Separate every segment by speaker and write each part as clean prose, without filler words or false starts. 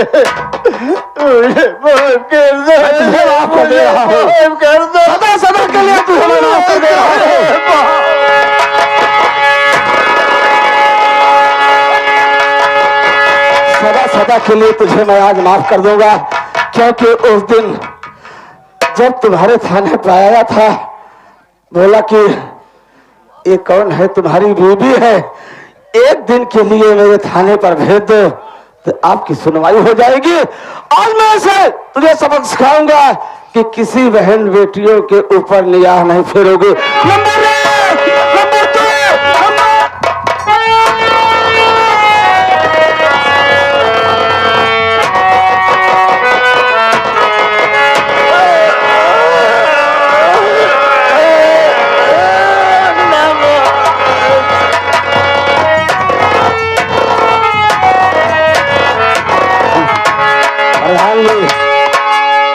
Speaker 1: मुझे माफ कर दो, माफ कर दो, सदा सदा के लिए तू हमें माफ कर दे रहा है। सदा सदा के लिए तुझे मैं आज माफ कर दूंगा, क्योंकि उस दिन जब तुम्हारे थाने पर आया था, बोला कि ये कौन है, तुम्हारी बीवी है, एक दिन के लिए मेरे थाने पर भेज दो तो आपकी सुनवाई हो जाएगी। आज मैं से तुझे सबक सिखाऊंगा कि किसी बहन बेटियों के ऊपर निगाह नहीं फेरोगे। नंबर 1, नंबर 2,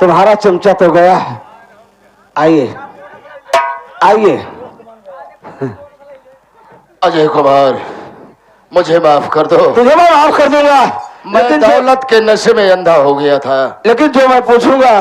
Speaker 1: तुम्हारा चमचा तो गया है। आइए आइए।
Speaker 2: अजय कुमार, मुझे माफ कर दो।
Speaker 1: तुझे मैं माफ कर दूंगा।
Speaker 2: मैं दौलत के नशे में अंधा हो गया था।
Speaker 1: लेकिन जो मैं पूछूंगा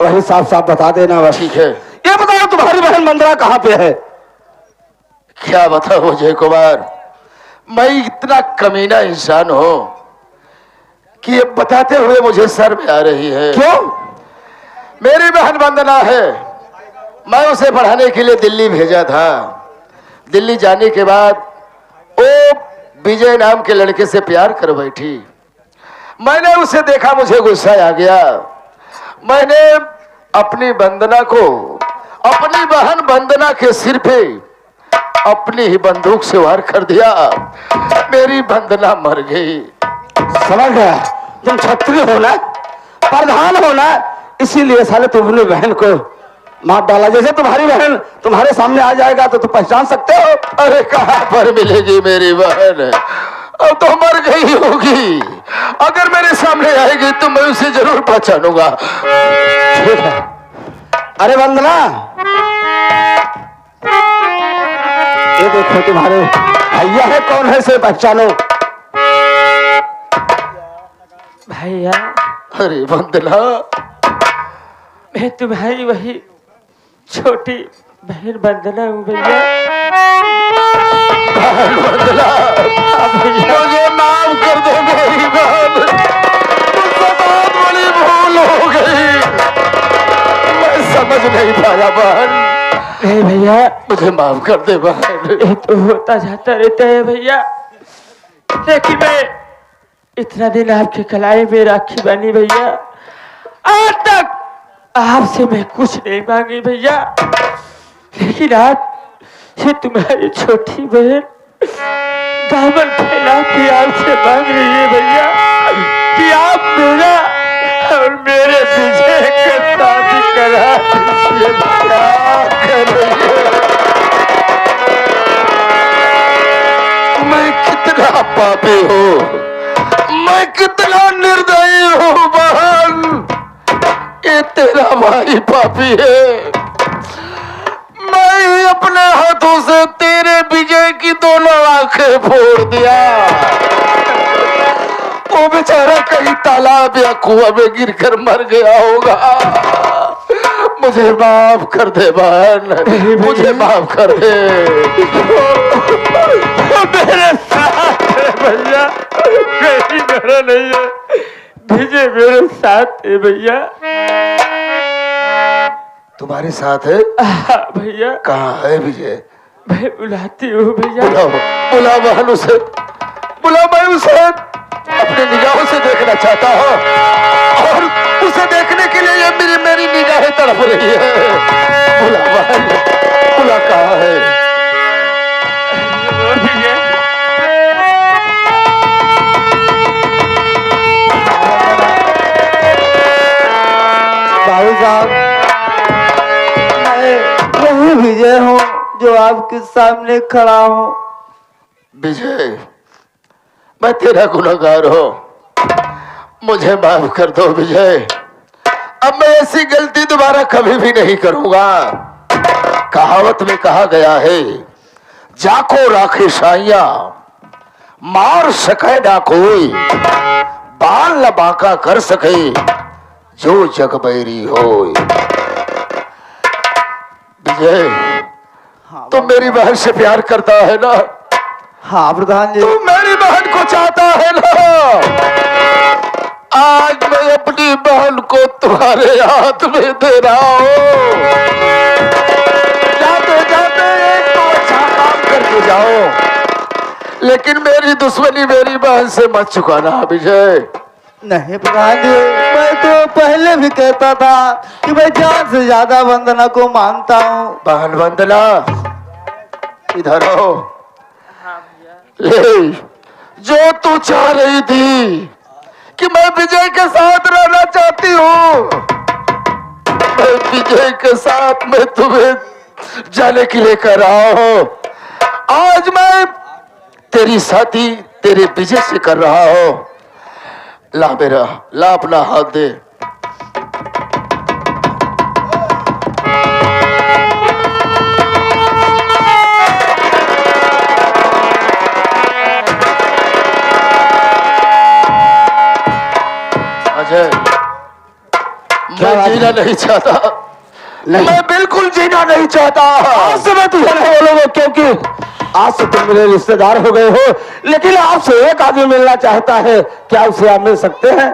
Speaker 1: वही साफ साफ बता देना बस।
Speaker 2: ठीक है।
Speaker 1: ये बताओ तुम्हारी बहन मंदरा कहाँ पे है?
Speaker 2: क्या बताओ अजय कुमार, मैं इतना कमीना इंसान हूं कि ये बताते हुए मुझे शर्म आ रही है।
Speaker 1: क्यों?
Speaker 2: मेरी बहन वंदना है, मैं उसे पढ़ाने के लिए दिल्ली भेजा था। दिल्ली जाने के बाद वो विजय नाम के लड़के से प्यार कर बैठी। मैंने उसे देखा, मुझे गुस्सा आ गया। मैंने अपनी वंदना को, अपनी बहन वंदना के सिर पे अपनी ही बंदूक से वार कर दिया। मेरी वंदना मर गई।
Speaker 1: समझ गया, तुम छत्री हो ना, प्रधान हो ना, इसीलिए साले तुमने बहन को मार डाला। जैसे तुम्हारी बहन तुम्हारे सामने आ जाएगा तो तुम पहचान सकते हो।
Speaker 2: अरे कहाँ पर मिलेगी मेरी बहन, अब तो मर गई होगी। अगर मेरे सामने आएगी तो मैं उसे जरूर पहचानूंगा।
Speaker 1: ठीक है। अरे वंदना, ये देखो तुम्हारे भैया है, कौन है से पहचानो।
Speaker 3: भैया,
Speaker 2: अरे वंदना,
Speaker 3: मैं तुम्हारी वही छोटी बहन वंदना हूँ भैया।
Speaker 2: वंदना, मुझे माफ कर दो मेरी बहन, मुझसे बहुत बड़ी भूल हो गई। मैं समझ नहीं पाया बहन।
Speaker 3: नहीं भैया,
Speaker 2: मुझे माफ कर दे बहन।
Speaker 3: ये तो होता जाता रहता है भैया, लेकिन मैं इतना दिन आपके कलाई में राखी बनी भैया, आज तक आपसे मैं कुछ नहीं मांगी भैया, लेकिन आज ये तुम्हारी छोटी बहन दामन फैला के आपसे मांग रही है भैया कि आप मेरा और मेरे विजय का शादी करा दीजिए भैया।
Speaker 2: मैं कितना पापी हूँ, मैं कितना निर्दयी हूँ बहन। ये तेरा भाई पापी है। मैं अपने हाथों से तेरे विजय की दोनों आंखें फोड़ दिया। वो बेचारा कहीं तालाब या कुआं में गिरकर मर गया होगा। मुझे माफ कर दे बहन, मुझे माफ कर दे।
Speaker 3: मेरे साथ है भैया, कहीं मेरा नहीं है, विजय मेरे साथ है भैया।
Speaker 2: तुम्हारे साथ है?
Speaker 3: भैया।
Speaker 2: कहाँ है विजय?
Speaker 3: मैं बुलाती हूँ भैया।
Speaker 2: बुलाओ, बुलाओ बहन उसे, बुलाओ। मैं उसे अपने निगाहों से देखना चाहता हूँ और उसे देखने के लिए मेरी निगाहें तड़प रही है। बुला बहन, बुला। कहाँ है?
Speaker 1: भाई साहब, मैं वही विजय हूँ जो आपके सामने खड़ा हूँ।
Speaker 2: विजय, मैं तेरा गुनहगार हूँ, मुझे माफ कर दो विजय। अब मैं ऐसी गलती दोबारा कभी भी नहीं करूंगा। कहावत में कहा गया है, जाको राखे साइया मार सके ना कोई, बाल न बांका कर सके जो जग बैरी हो। विजय, तू मेरी बहन से प्यार करता है ना?
Speaker 1: हाँ प्रधान जी।
Speaker 2: तू मेरी बहन को चाहता है ना? आज मैं अपनी बहन को तुम्हारे हाथ में दे रहा हूँ। जाते जाते एक तो अच्छा काम करके जाओ, लेकिन मेरी दुश्मनी मेरी बहन से मत चुकाना विजय।
Speaker 1: नहीं प्रधान जी, मैं तो पहले भी कहता था कि मैं जान से ज्यादा वंदना को मानता हूँ।
Speaker 2: बहन वंदना, इधर हो। ले, जो तू चाह रही थी कि मैं विजय के साथ रहना चाहती हूँ, मैं विजय के साथ मैं तुम्हें जाने के लिए कर रहा हूँ। आज मैं तेरी साथी तेरे विजय से कर रहा हूँ। ला मेरा, ला अपना हाथ दे। अजय, मैं जीना नहीं चाहता।
Speaker 1: नहीं।
Speaker 2: मैं बिल्कुल जीना नहीं चाहता।
Speaker 1: आज से मैं तुझे नहीं बोलूंगा, क्योंकि आज से तुम मेरे रिश्तेदार हो गए हो। लेकिन आपसे एक आदमी मिलना चाहता है, क्या उसे आप मिल सकते हैं?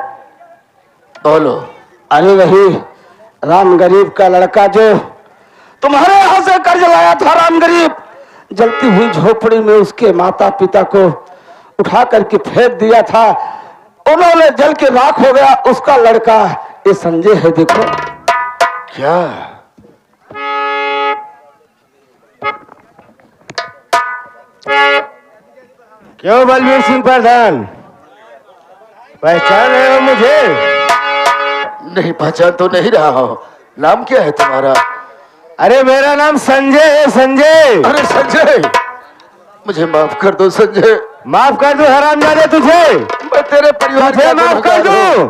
Speaker 2: बोलो।
Speaker 1: अरे वही राम गरीब का लड़का जो तुम्हारे यहाँ से कर्ज लाया था। राम गरीब जलती हुई झोपड़ी में उसके माता पिता को उठा करके फेंक दिया था, उन्होंने जल के राख हो गया। उसका लड़का ये संजय है, देखो।
Speaker 2: क्या?
Speaker 1: क्यों बलबीर सिंह प्रधान, पहचान रहे हो मुझे?
Speaker 2: नहीं, पहचान तो नहीं रहा हो। नाम क्या है तुम्हारा?
Speaker 1: अरे मेरा नाम संजय है, संजय।
Speaker 2: अरे संजय, मुझे माफ कर दो संजय।
Speaker 1: माफ कर दूं हरामजादे तुझे?
Speaker 2: मैं तेरे परिवार
Speaker 1: तुझे
Speaker 2: का
Speaker 1: माफ कर
Speaker 2: गुनहगार हूं।
Speaker 1: दूं?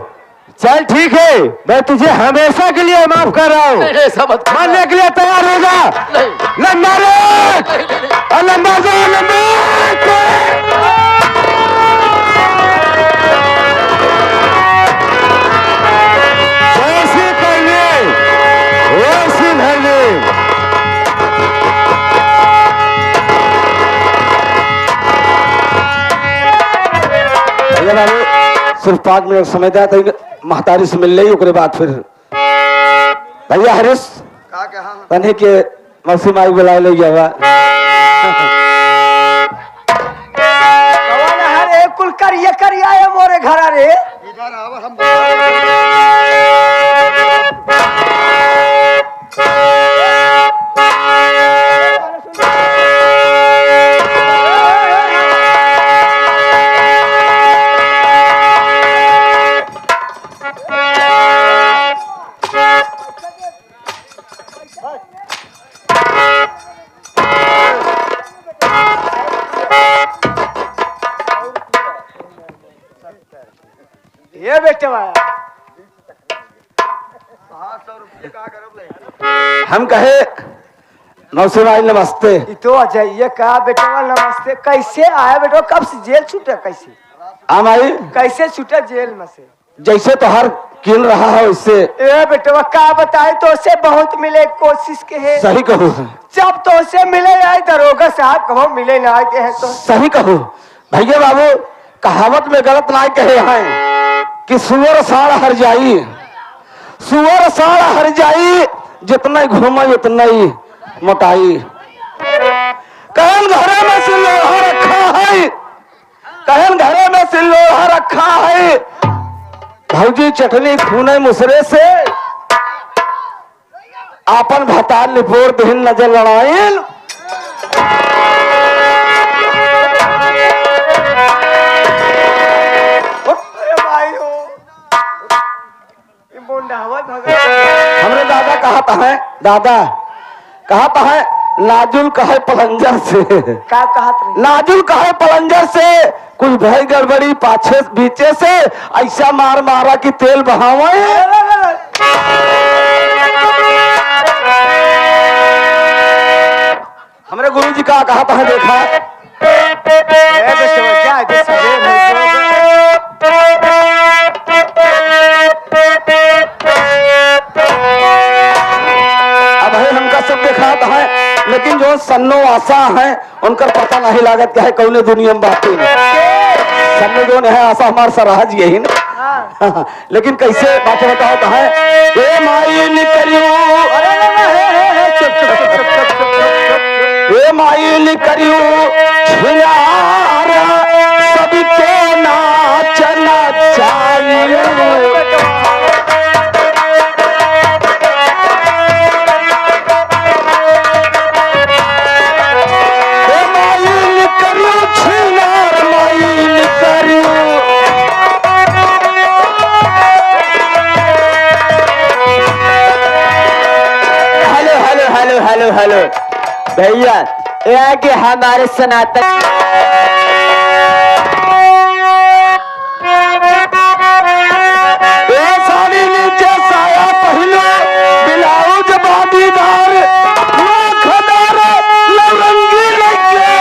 Speaker 1: चल ठीक है, मैं तुझे हमेशा के लिए माफ कर रहा हूँ।
Speaker 2: नहीं, ऐसा मत करना।
Speaker 1: मानने के लिए तैयार होगा?
Speaker 2: नहीं।
Speaker 1: लंबा रे, और लंबा दो, लंबा। जैसे कहिए वैसे धरने। सिर्फ 5 मिनट समय दिया था महतारी से मिल रही, उसके बाद फिर भैया हरीश तने के मौसी माई बुला ले गया। कुल करिया है मोरे घर रे। ये बेटे हम कहे मौसी भाई नमस्ते।
Speaker 4: तो अजय ये कहा बेटा नमस्ते। कैसे आया बेटा? कब से जेल छूटा? कैसे
Speaker 1: आम आई?
Speaker 4: कैसे छूटा जेल में से?
Speaker 1: जैसे तो हर किन रहा है उससे।
Speaker 4: ए बेटा का बताए तो से बहुत मिले कोशिश के है।
Speaker 1: सही कहो।
Speaker 4: जब तो से मिले आए दरोगा साहब कहो मिले ना आए हैं तो
Speaker 1: सही कहो भैया बाबू, कहावत में गलत ना कहे हैं कि सुअर साड़ हर जाई, सुअर साड़ हर जाई, जितना घूमा उतना ही मोटाई। कहन घरे में सिल्लोहा रखा है, कहन घरे में सिल्लोहा रखा है, भौजी चटनी खूने मुसरे से, आपन भतार लिपोर दहिन नजर लड़ाइन। हमरे दादा कहता है, दादा कहता है नाजुल कहे पलंजर से।
Speaker 4: क्या कहत
Speaker 1: नाजुल कहे पलंजर से, कुछ भय गड़बड़ी पाछे बीचे से, ऐसा मार मारा कि तेल बहावे। हमरे गुरु जी का कहता है, देखा लेकिन जो सन्नो आशा है उनका पता नहीं लागत क्या है कौने दुनिया में बातें सन्नो जो है आशा हमारे सराज यही ना
Speaker 4: हाँ।
Speaker 1: लेकिन कैसे बातें बताओ तो है ए माई निकरियो ए माई निकरियो छिनार सबके नाचना चाहिए
Speaker 3: हेलो हेलो भैया यह कि हमारे सनातन
Speaker 1: साड़ी नीचे साया पहलो ब्लाउज बाबीदार लवरंगी लगे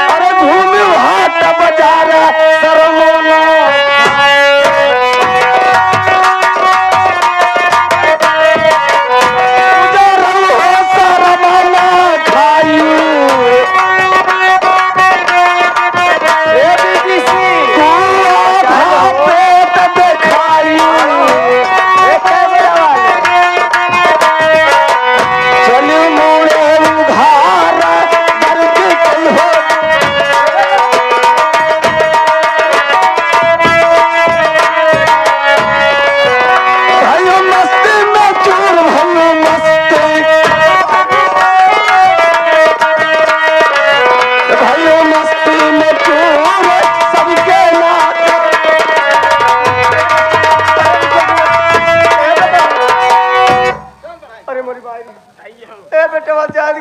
Speaker 1: अरे घूमे हाट बाजार सरमोना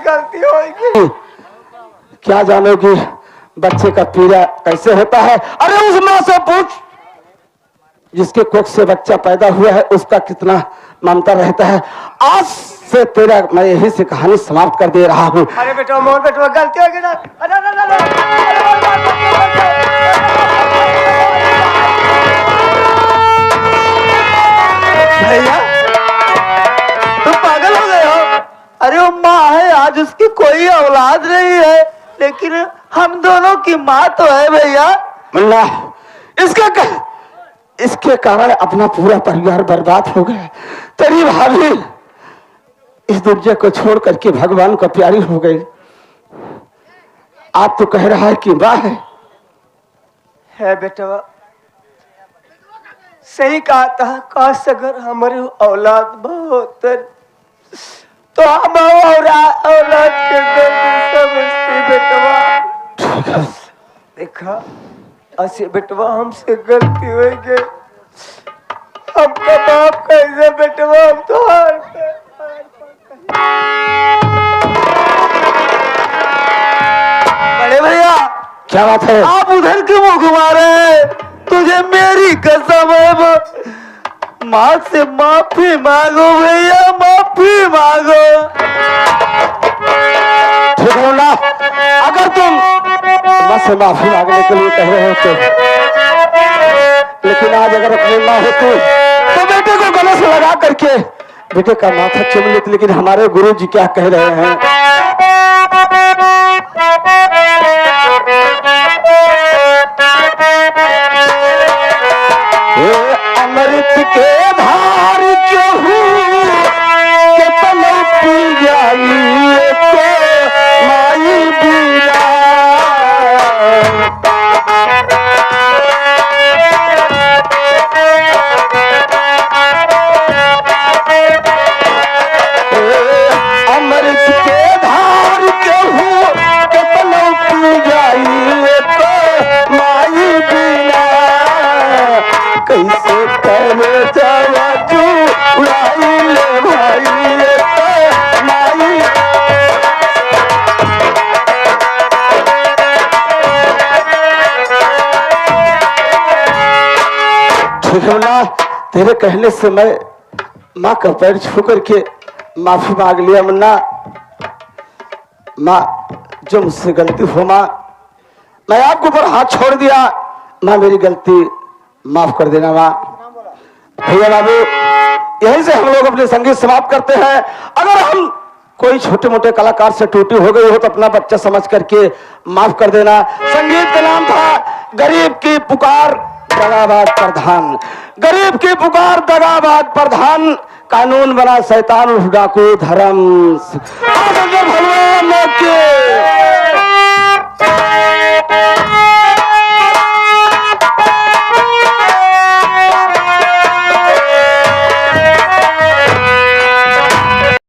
Speaker 4: गलती होगी
Speaker 1: क्या जानो कि बच्चे का पीड़ा कैसे होता है अरे उस माँ से पूछ जिसके कोख से बच्चा पैदा हुआ है उसका कितना ममता रहता है आज से तेरा मैं यही से कहानी समाप्त कर दे रहा हूँ
Speaker 4: अरे बेटा मोहन बेटा गलती होगी ना
Speaker 3: भैया तुम पागल हो गए हो अरे वो माँ है आज उसकी कोई औलाद नहीं है लेकिन हम दोनों की माँ तो है भैया
Speaker 1: मुन्ना इसके कारण अपना पूरा परिवार बर्बाद हो गया तेरी भाभी इस दुनिया को छोड़ करके भगवान को प्यारी हो गई आप तो कह रहा है कि वाह
Speaker 4: है बेटा सही कहा था काश अगर हमारी औलाद बहुत तो हम औलाद के दर्द समझती बेटवा देखा ऐसे बेटवा हमसे गलती हो गई हमका बाप कैसे बेटवा हम तो
Speaker 3: बड़े भैया
Speaker 1: क्या बात है
Speaker 3: आप उधर क्यों मुंह घुमा रहे हैं तुझे मेरी कसम है माँ से माफी मांगो भैया माफी मांगो
Speaker 1: ठीक हो ना अगर तुम माँ से माफी मांगने के लिए कह रहे हो तो लेकिन आज अगर अपनी माँ होती तो बेटे को गले से लगा करके बेटे का माथा चुम लेते लेकिन हमारे गुरु जी क्या कह रहे हैं अमृत के धार क्यों के तले पी जाई को माई बीरा अमृत के धार क्यों के तले पी जाई को माई बीरा कैसे करे जावा तू उड़ाई ले भाई माई ठीक है ना तेरे कहने से मैं माँ का पैर छू करके माफी मांग लिया मुन्ना माँ जो मुझसे गलती हो माँ मैं आपके ऊपर हाथ छोड़ दिया माँ मेरी गलती माफ कर देना माँ भैया बाबू यहीं से हम लोग अपने संगीत समाप्त करते हैं अगर हम कोई छोटे मोटे कलाकार से टूटी हो गई हो तो अपना बच्चा समझ करके माफ कर देना। संगीत का नाम था गरीब की पुकार दगाबाज प्रधान। गरीब की पुकार दगाबाज प्रधान, कानून बना शैतान उर्फ डाकू धर्म। भगवान के